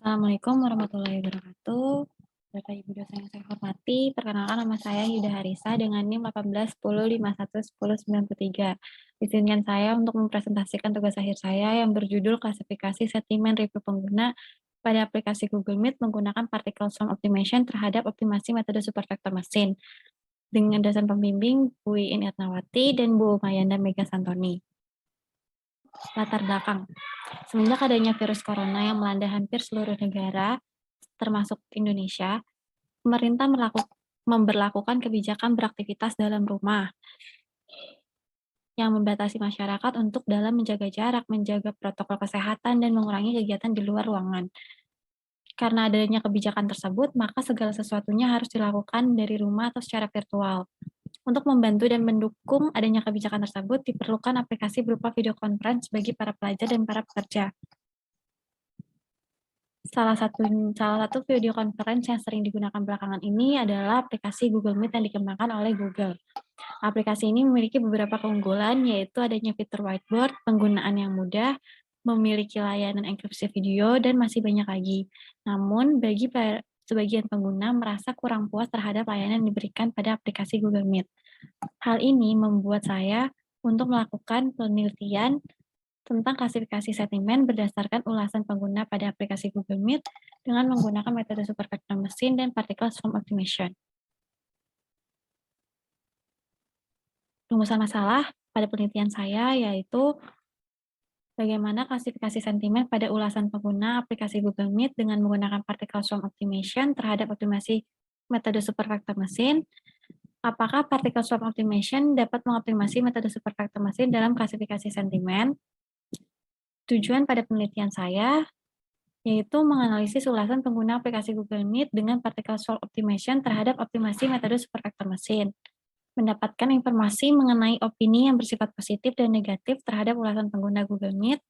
Assalamualaikum warahmatullahi wabarakatuh. Bapak Ibu dosen yang saya hormati, perkenalkan nama saya Yuda Harisa dengan NIM 1810511093. Izinkan saya untuk mempresentasikan tugas akhir saya yang berjudul klasifikasi sentimen review pengguna pada aplikasi Google Meet menggunakan particle swarm optimization terhadap optimasi metode supervector mesin dengan dosen pembimbing Bu Iin Yatnawati dan Bu Mayanda Mega Santoni. Latar belakang. Semenjak adanya virus corona yang melanda hampir seluruh negara, termasuk Indonesia, pemerintah memberlakukan kebijakan beraktivitas dalam rumah yang membatasi masyarakat untuk dalam menjaga jarak, menjaga protokol kesehatan, dan mengurangi kegiatan di luar ruangan. Karena adanya kebijakan tersebut, maka segala sesuatunya harus dilakukan dari rumah atau secara virtual. Untuk membantu dan mendukung adanya kebijakan tersebut, diperlukan aplikasi berupa video conference bagi para pelajar dan para pekerja. Salah satu video conference yang sering digunakan belakangan ini adalah aplikasi Google Meet yang dikembangkan oleh Google. Aplikasi ini memiliki beberapa keunggulan, yaitu adanya fitur whiteboard, penggunaan yang mudah, memiliki layanan enkripsi video, dan masih banyak lagi. Namun, bagi sebagian pengguna merasa kurang puas terhadap layanan yang diberikan pada aplikasi Google Meet. Hal ini membuat saya untuk melakukan penelitian tentang klasifikasi sentimen berdasarkan ulasan pengguna pada aplikasi Google Meet dengan menggunakan metode supervector mesin dan particle swarm optimization. Rumusan masalah pada penelitian saya yaitu bagaimana klasifikasi sentimen pada ulasan pengguna aplikasi Google Meet dengan menggunakan particle swarm optimization terhadap optimasi metode supervector mesin. Apakah particle swarm optimization dapat mengoptimasi metode supervector mesin dalam klasifikasi sentimen? Tujuan pada penelitian saya yaitu menganalisis ulasan pengguna aplikasi Google Meet dengan particle swarm optimization terhadap optimasi metode supervector mesin. Mendapatkan informasi mengenai opini yang bersifat positif dan negatif terhadap ulasan pengguna Google Meet,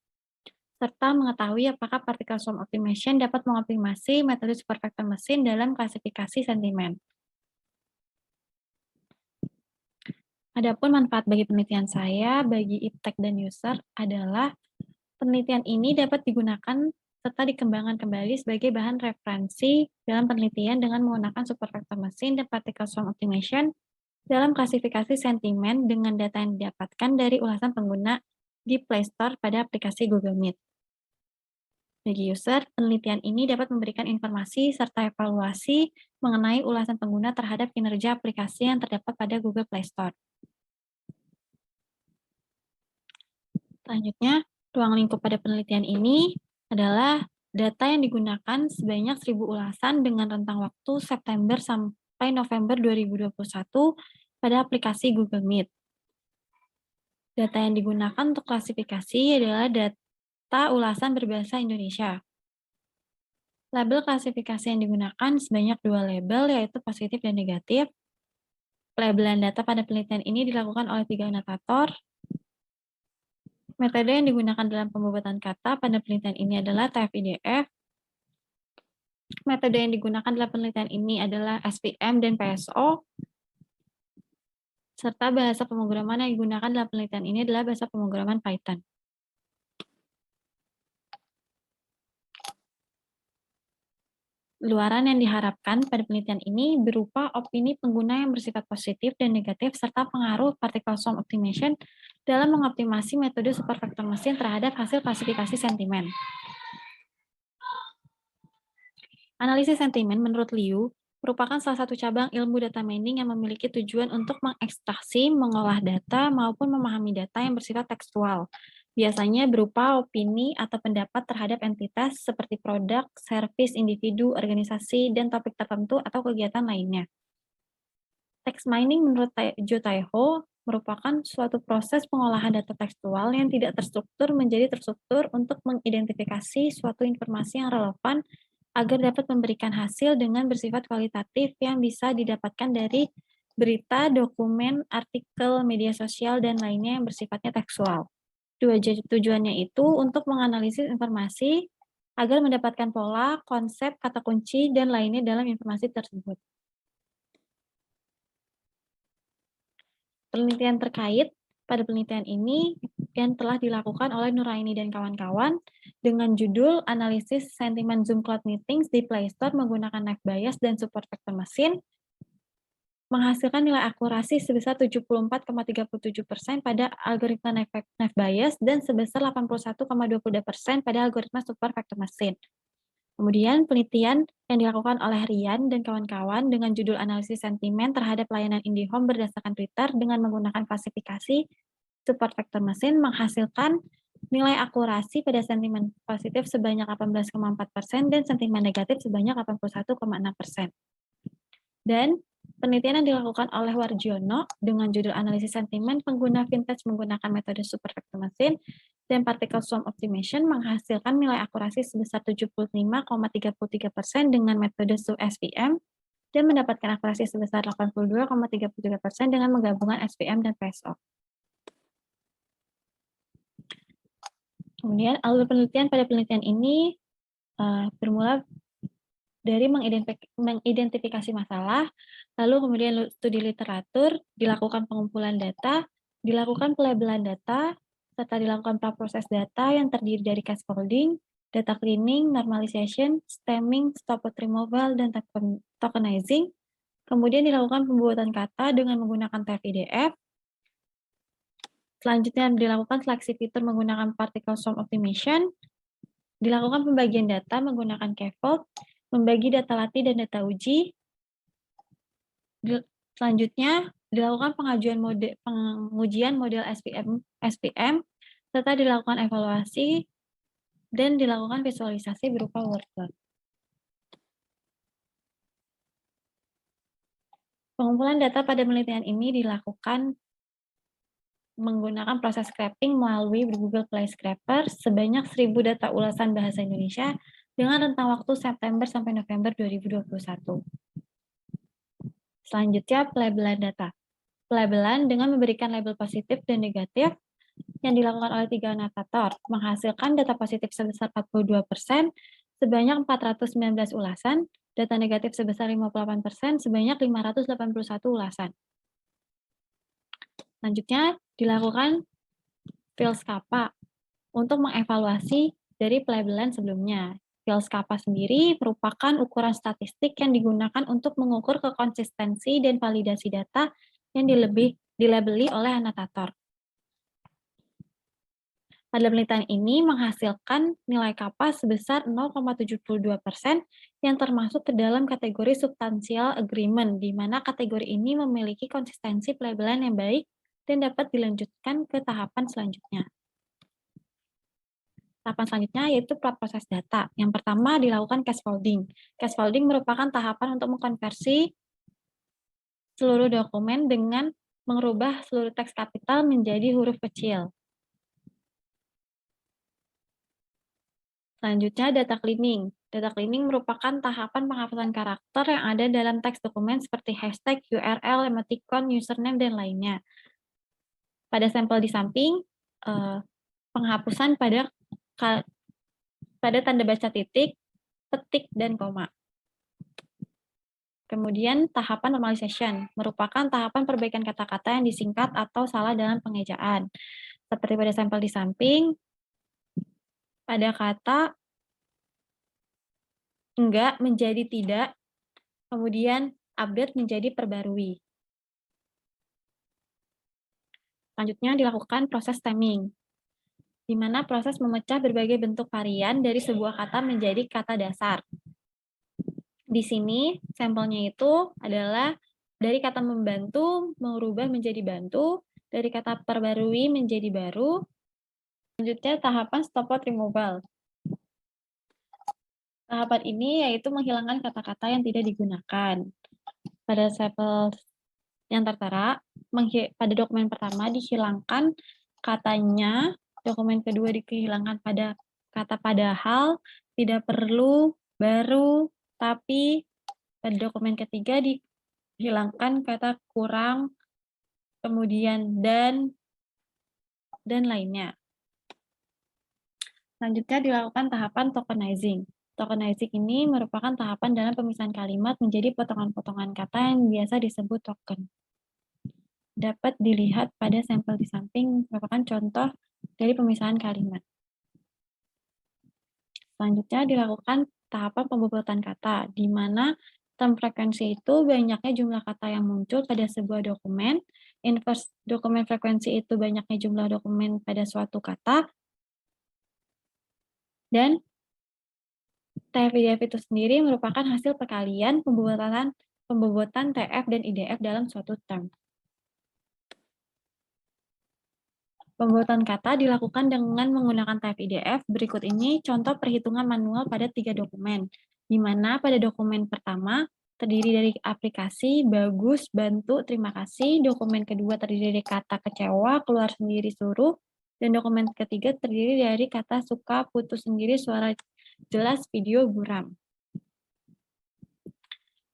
serta mengetahui apakah particle swarm optimization dapat mengoptimasi metode supervector mesin dalam klasifikasi sentimen. Adapun manfaat bagi penelitian saya, bagi iptek dan user adalah penelitian ini dapat digunakan serta dikembangkan kembali sebagai bahan referensi dalam penelitian dengan menggunakan supervector mesin dan particle swarm optimization dalam klasifikasi sentimen dengan data yang didapatkan dari ulasan pengguna di Play Store pada aplikasi Google Meet. Bagi user, penelitian ini dapat memberikan informasi serta evaluasi mengenai ulasan pengguna terhadap kinerja aplikasi yang terdapat pada Google Play Store. Selanjutnya, ruang lingkup pada penelitian ini adalah data yang digunakan sebanyak 1.000 ulasan dengan rentang waktu September sampai November 2021 pada aplikasi Google Meet. Data yang digunakan untuk klasifikasi adalah data ulasan berbahasa Indonesia. Label klasifikasi yang digunakan sebanyak 2 label, yaitu positif dan negatif. Pelabelan data pada penelitian ini dilakukan oleh 3 anotator. Metode yang digunakan dalam pembuatan kata pada penelitian ini adalah TF-IDF. Metode yang digunakan dalam penelitian ini adalah SVM dan PSO. Serta bahasa pemrograman yang digunakan dalam penelitian ini adalah bahasa pemrograman Python. Luaran yang diharapkan pada penelitian ini berupa opini pengguna yang bersifat positif dan negatif serta pengaruh particle swarm optimization dalam mengoptimasi metode supervector mesin terhadap hasil klasifikasi sentimen. Analisis sentimen menurut Liu merupakan salah satu cabang ilmu data mining yang memiliki tujuan untuk mengekstraksi, mengolah data, maupun memahami data yang bersifat tekstual. Biasanya berupa opini atau pendapat terhadap entitas seperti produk, servis, individu, organisasi, dan topik tertentu atau kegiatan lainnya. Text mining menurut Jo Tae-ho merupakan suatu proses pengolahan data tekstual yang tidak terstruktur menjadi terstruktur untuk mengidentifikasi suatu informasi yang relevan agar dapat memberikan hasil dengan bersifat kualitatif yang bisa didapatkan dari berita, dokumen, artikel, media sosial, dan lainnya yang bersifatnya tekstual. Tujuannya itu untuk menganalisis informasi agar mendapatkan pola, konsep, kata kunci, dan lainnya dalam informasi tersebut. Penelitian terkait Pada penelitian ini yang telah dilakukan oleh Nuraini dan kawan-kawan dengan judul Analisis Sentimen Zoom Cloud Meetings di Play Store menggunakan Naive Bayes dan Support Vector Machine menghasilkan nilai akurasi sebesar 74,37% pada algoritma Naive Bayes dan sebesar 81,22% pada algoritma Support Vector Machine. Kemudian penelitian yang dilakukan oleh Rian dan kawan-kawan dengan judul Analisis Sentimen terhadap layanan IndiHome berdasarkan Twitter dengan menggunakan klasifikasi Support Vector Machine menghasilkan nilai akurasi pada sentimen positif sebanyak 18,4% dan sentimen negatif sebanyak 81,6%. Dan penelitian yang dilakukan oleh Warjiono dengan judul Analisis Sentimen pengguna vintage menggunakan metode Support Vector Machine dan Particle Swarm Optimization menghasilkan nilai akurasi sebesar 75,33% dengan metode SVM dan mendapatkan akurasi sebesar 82,33% dengan menggabungkan SVM dan PSO. Kemudian alur penelitian pada penelitian ini bermula dari mengidentifikasi masalah, lalu kemudian studi literatur, dilakukan pengumpulan data, dilakukan pelabelan data, serta dilakukan praproses data yang terdiri dari scaffolding, data cleaning, normalization, stemming, stop-out removal, dan tokenizing. Kemudian dilakukan pembuatan kata dengan menggunakan TF-IDF. Selanjutnya dilakukan seleksi fitur menggunakan particle swarm optimization. Dilakukan pembagian data menggunakan K-fold, membagi data latih dan data uji. Selanjutnya dilakukan pengujian model SPM, serta dilakukan evaluasi dan dilakukan visualisasi berupa workflow. Pengumpulan data pada penelitian ini dilakukan menggunakan proses scraping melalui Google Play Scraper sebanyak 1.000 data ulasan bahasa Indonesia dengan rentang waktu September sampai November 2021. Selanjutnya, pelabelan data. Pelabelan dengan memberikan label positif dan negatif yang dilakukan oleh 3 anotator, menghasilkan data positif sebesar 42%, sebanyak 419 ulasan, data negatif sebesar 58%, sebanyak 581 ulasan. Selanjutnya, dilakukan Filskapa untuk mengevaluasi dari pelabelan sebelumnya. Filskapa sendiri merupakan ukuran statistik yang digunakan untuk mengukur kekonsistensi dan validasi data yang dilabeli oleh anotator. Pada penelitian ini menghasilkan nilai kappa sebesar 0,72% yang termasuk ke dalam kategori substansial agreement, di mana kategori ini memiliki konsistensi pelabelan yang baik dan dapat dilanjutkan ke tahapan selanjutnya. Tahapan selanjutnya yaitu praproses data. Yang pertama dilakukan scaffolding. Scaffolding merupakan tahapan untuk mengkonversi seluruh dokumen dengan mengubah seluruh teks kapital menjadi huruf kecil. Selanjutnya data cleaning. Data cleaning merupakan tahapan penghapusan karakter yang ada dalam teks dokumen seperti hashtag, URL, emoticon, username, dan lainnya. Pada sampel di samping, penghapusan pada tanda baca titik, petik, dan koma. Kemudian tahapan normalization merupakan tahapan perbaikan kata-kata yang disingkat atau salah dalam pengejaan. Seperti pada sampel di samping, pada kata enggak menjadi tidak, kemudian update menjadi perbarui. Selanjutnya dilakukan proses stemming, di mana proses memecah berbagai bentuk varian dari sebuah kata menjadi kata dasar. Di sini sampelnya itu adalah dari kata membantu merubah menjadi bantu, dari kata perbarui menjadi baru. Selanjutnya tahapan stop-out removal. Tahapan ini yaitu menghilangkan kata-kata yang tidak digunakan. Pada sampel yang tertera, pada dokumen pertama dihilangkan katanya, dokumen kedua dihilangkan pada kata padahal, tidak perlu, baru, tapi. Pada dokumen ketiga dihilangkan kata kurang, kemudian dan lainnya. Selanjutnya dilakukan tahapan tokenizing. Tokenizing ini merupakan tahapan dalam pemisahan kalimat menjadi potongan-potongan kata yang biasa disebut token. dapat dilihat pada sampel di samping, merupakan contoh dari pemisahan kalimat. Selanjutnya dilakukan tahapan pembobotan kata, di mana term frekuensi itu banyaknya jumlah kata yang muncul pada sebuah dokumen, inverse dokumen frekuensi itu banyaknya jumlah dokumen pada suatu kata, dan TF-IDF itu sendiri merupakan hasil perkalian pembobotan TF dan IDF dalam suatu term. Pembobotan kata dilakukan dengan menggunakan TF-IDF. Berikut ini contoh perhitungan manual pada 3 dokumen, di mana pada dokumen pertama terdiri dari aplikasi, bagus, bantu, terima kasih. Dokumen kedua terdiri dari kata kecewa, keluar sendiri, suruh. Dan dokumen ketiga terdiri dari kata suka, putus sendiri, suara jelas, video, buram.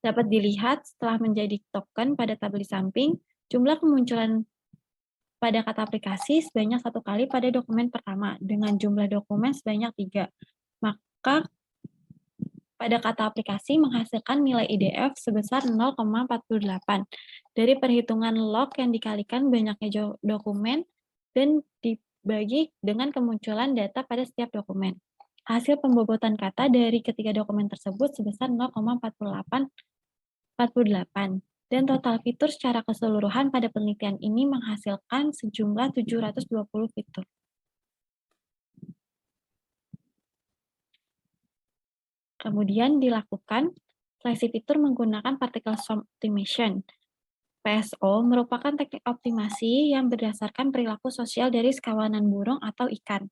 Dapat dilihat setelah menjadi token pada tabel di samping, jumlah kemunculan pada kata aplikasi sebanyak 1 kali pada dokumen pertama, dengan jumlah dokumen sebanyak 3. Maka pada kata aplikasi menghasilkan nilai IDF sebesar 0,48 dari perhitungan log yang dikalikan banyaknya dokumen dan dibagi dengan kemunculan data pada setiap dokumen. Hasil pembobotan kata dari ketiga dokumen tersebut sebesar 0,48 dan total fitur secara keseluruhan pada penelitian ini menghasilkan sejumlah 720 fitur. Kemudian dilakukan seleksi fitur menggunakan particle swarm optimization. PSO merupakan teknik optimasi yang berdasarkan perilaku sosial dari sekawanan burung atau ikan,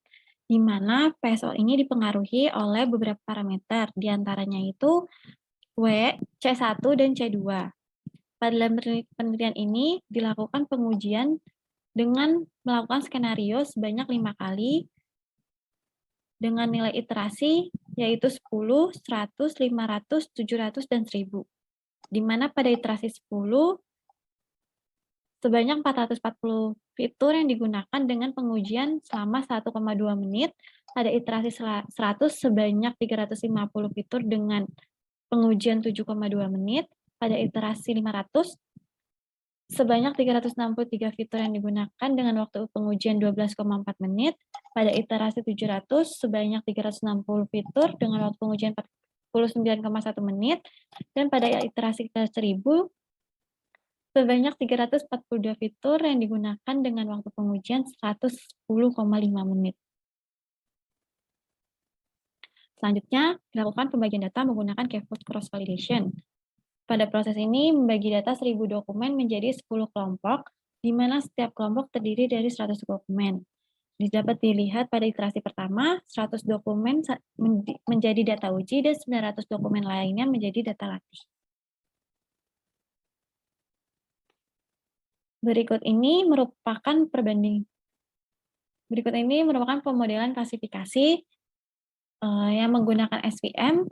di mana PSO ini dipengaruhi oleh beberapa parameter, diantaranya itu W, C1, dan C2. Pada dalam penelitian ini dilakukan pengujian dengan melakukan skenario sebanyak 5 kali dengan nilai iterasi yaitu 10, 100, 500, 700, dan 1000. Di mana pada iterasi 10 sebanyak 440 fitur yang digunakan dengan pengujian selama 1,2 menit, pada iterasi 100 sebanyak 350 fitur dengan pengujian 7,2 menit, pada iterasi 500 sebanyak 363 fitur yang digunakan dengan waktu pengujian 12,4 menit, pada iterasi 700 sebanyak 360 fitur dengan waktu pengujian 49,1 menit, dan pada iterasi ke 1000 sebanyak 342 fitur yang digunakan dengan waktu pengujian 110,5 menit. Selanjutnya, dilakukan pembagian data menggunakan K-fold cross validation. Pada proses ini, membagi data 1000 dokumen menjadi 10 kelompok, di mana setiap kelompok terdiri dari 100 dokumen. Dapat dilihat pada iterasi pertama, 100 dokumen menjadi data uji dan 900 dokumen lainnya menjadi data latih. Berikut ini merupakan pemodelan klasifikasi yang menggunakan SVM,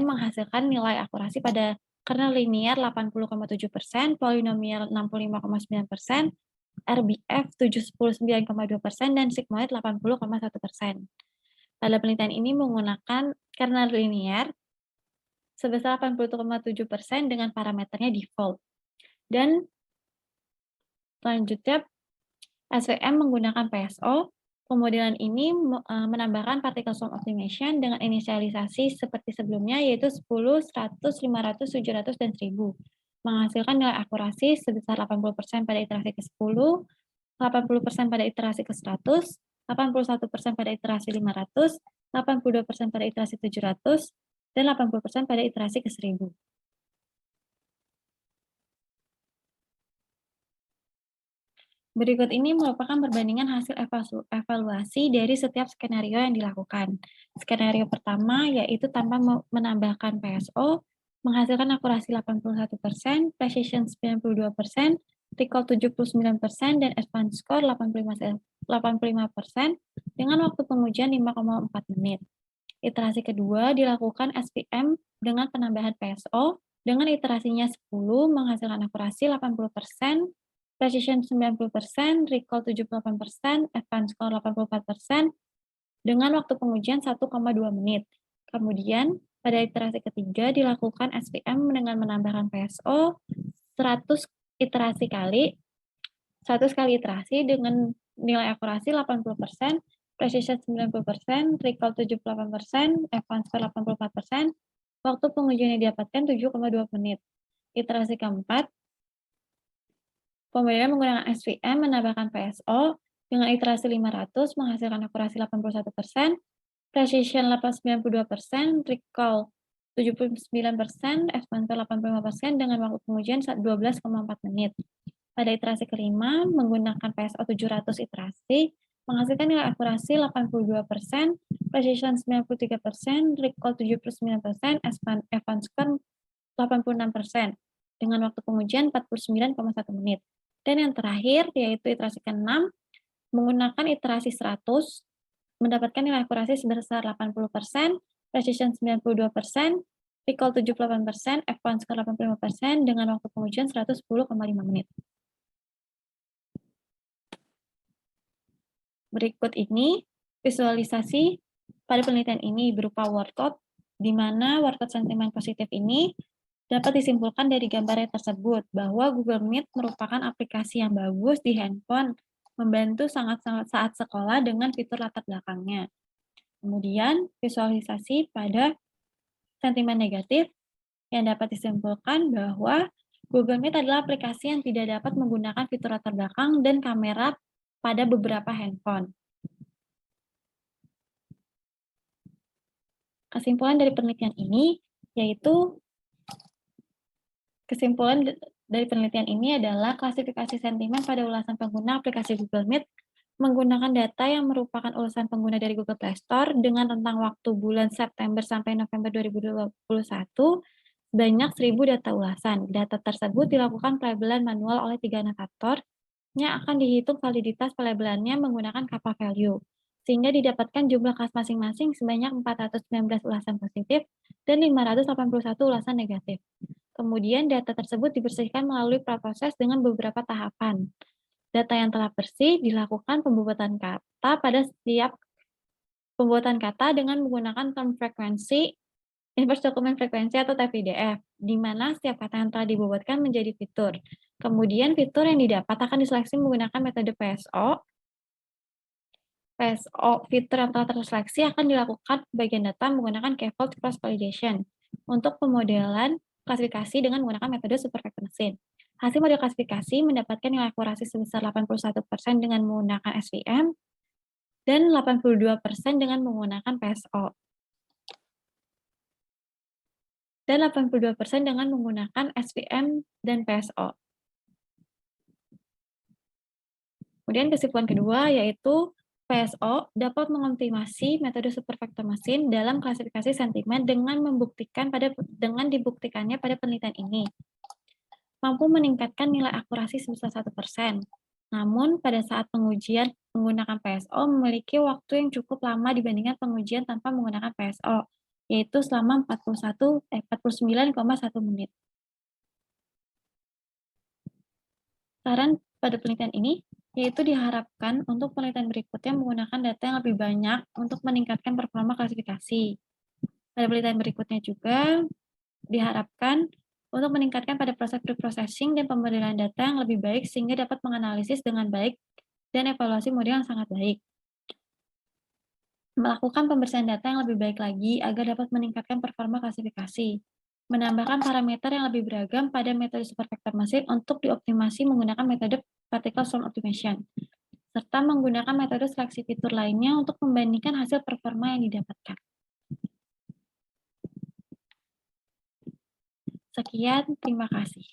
menghasilkan nilai akurasi pada kernel linear 80,7%, polinomial 65,9%, RBF 79,2%, dan sigmoid 80,1%. Pada penelitian ini menggunakan kernel linear sebesar 80,7% dengan parameternya default. Dan selanjutnya SVM menggunakan PSO. Pemodelan ini menambahkan particle swarm optimization dengan inisialisasi seperti sebelumnya, yaitu 10, 100, 500, 700, dan 1000. Menghasilkan nilai akurasi sebesar 80% pada iterasi ke-10, 80% pada iterasi ke-100, 81% pada iterasi 500, 82% pada iterasi 700, dan 80% pada iterasi ke-1000. Berikut ini merupakan perbandingan hasil evaluasi dari setiap skenario yang dilakukan. Skenario pertama yaitu tanpa menambahkan PSO, menghasilkan akurasi 81%, precision 92%, recall 79%, dan advance score 85% dengan waktu pengujian 5,4 menit. Iterasi kedua dilakukan SVM dengan penambahan PSO, dengan iterasinya 10 menghasilkan akurasi 80%, precision 90%, recall 78%, advance score 84%, dengan waktu pengujian 1,2 menit. Kemudian, Pada iterasi ketiga dilakukan SVM dengan menambahkan PSO 100 iterasi kali, 100 kali iterasi dengan nilai akurasi 80%, precision 90%, recall 78%, advance score 84%, waktu pengujian yang didapatkan 7,2 menit. Iterasi keempat, pembedaan menggunakan SVM menambahkan PSO dengan iterasi 500 menghasilkan akurasi 81%, precision 92%, recall 79%, advance score 85% dengan waktu pengujian 12,4 menit. Pada iterasi kelima, menggunakan PSO 700 iterasi, menghasilkan nilai akurasi 82%, precision 93%, recall 79%, advance score 86%, dengan waktu pengujian 49,1 menit. Dan yang terakhir, yaitu iterasi ke-6, menggunakan iterasi 100, mendapatkan nilai akurasi sebesar 80%, precision 92%, recall 78%, advance score 85%, dengan waktu pengujian 110,5 menit. Berikut ini visualisasi pada penelitian ini berupa word cloud, di mana word cloud sentimen positif ini dapat disimpulkan dari gambarnya tersebut bahwa Google Meet merupakan aplikasi yang bagus di handphone, membantu sangat-sangat saat sekolah dengan fitur latar belakangnya. Kemudian visualisasi pada sentimen negatif yang dapat disimpulkan bahwa Google Meet adalah aplikasi yang tidak dapat menggunakan fitur latar belakang dan kamera pada beberapa handphone. Kesimpulan dari penelitian ini yaitu adalah klasifikasi sentimen pada ulasan pengguna aplikasi Google Meet menggunakan data yang merupakan ulasan pengguna dari Google Play Store dengan rentang waktu bulan September sampai November 2021 sebanyak 1.000 data ulasan. Data tersebut dilakukan pelabelan manual oleh 3 anotator yang akan dihitung validitas pelabelannya menggunakan kappa value, sehingga didapatkan jumlah kelas masing-masing sebanyak 419 ulasan positif dan 581 ulasan negatif. Kemudian data tersebut dibersihkan melalui proses dengan beberapa tahapan. Data yang telah bersih dilakukan pembuatan kata pada setiap pembuatan kata dengan menggunakan term frekuensi, inverse document frekuensi atau TF-IDF, di mana setiap kata yang telah dibuatkan menjadi fitur. Kemudian fitur yang didapat akan diseleksi menggunakan metode PSO. Fitur yang telah terseleksi akan dilakukan bagian data menggunakan k-fold cross validation untuk pemodelan klasifikasi dengan menggunakan metode supervector machine. Hasil model klasifikasi mendapatkan nilai akurasi sebesar 81% dengan menggunakan SVM dan 82% dengan menggunakan PSO. Dan 82% dengan menggunakan SVM dan PSO. Kemudian kesimpulan kedua yaitu PSO dapat mengoptimasi metode supervector machine dalam klasifikasi sentimen dengan dibuktikannya pada penelitian ini. Mampu meningkatkan nilai akurasi sebesar 1%. Namun, pada saat pengujian menggunakan PSO memiliki waktu yang cukup lama dibandingkan pengujian tanpa menggunakan PSO, yaitu selama 49,1 menit. Saran pada penelitian ini yaitu diharapkan untuk penelitian berikutnya menggunakan data yang lebih banyak untuk meningkatkan performa klasifikasi. Pada penelitian berikutnya juga diharapkan untuk meningkatkan pada proses preprocessing dan pemodelan data yang lebih baik sehingga dapat menganalisis dengan baik dan evaluasi model yang sangat baik. Melakukan pembersihan data yang lebih baik lagi agar dapat meningkatkan performa klasifikasi. Menambahkan parameter yang lebih beragam pada metode supervector machine untuk dioptimasi menggunakan metode particle swarm optimization, serta menggunakan metode seleksi fitur lainnya untuk membandingkan hasil performa yang didapatkan. Sekian, terima kasih.